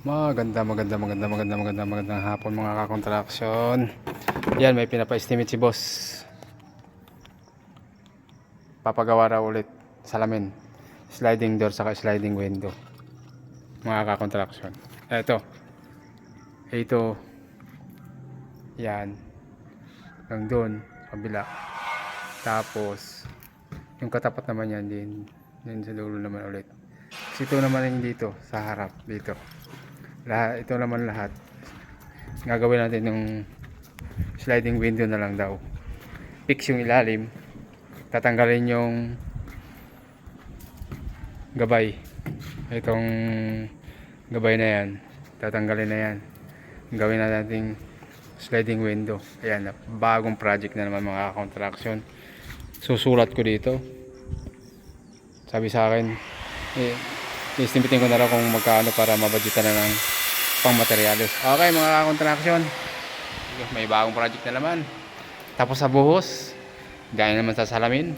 Magandang hapon mga kakontraksyon. Yan, may pinapa-estimate si boss. Papagawa raw ulit salamin, sliding door saka sliding window. Mga kakontraksyon. Ito. Yan. Hanggang doon, kabila. Tapos yung katapat naman yan din sa dulo naman ulit. Ito naman yung dito sa harap dito. Ito naman lahat gagawin natin yung sliding window na lang daw. Fix yung ilalim, tatanggalin yung gabay, itong gabay na yan tatanggalin na yan, gawin na natin sliding window. Ayan, bagong project na naman mga contraction. Susulat ko dito, sabi sa akin estimating ko na raw kung magkano para mabudgetan na ng pang materyales. Okay mga contraction, may bagong project na naman. Tapos sa buhos, gaya naman sa salamin.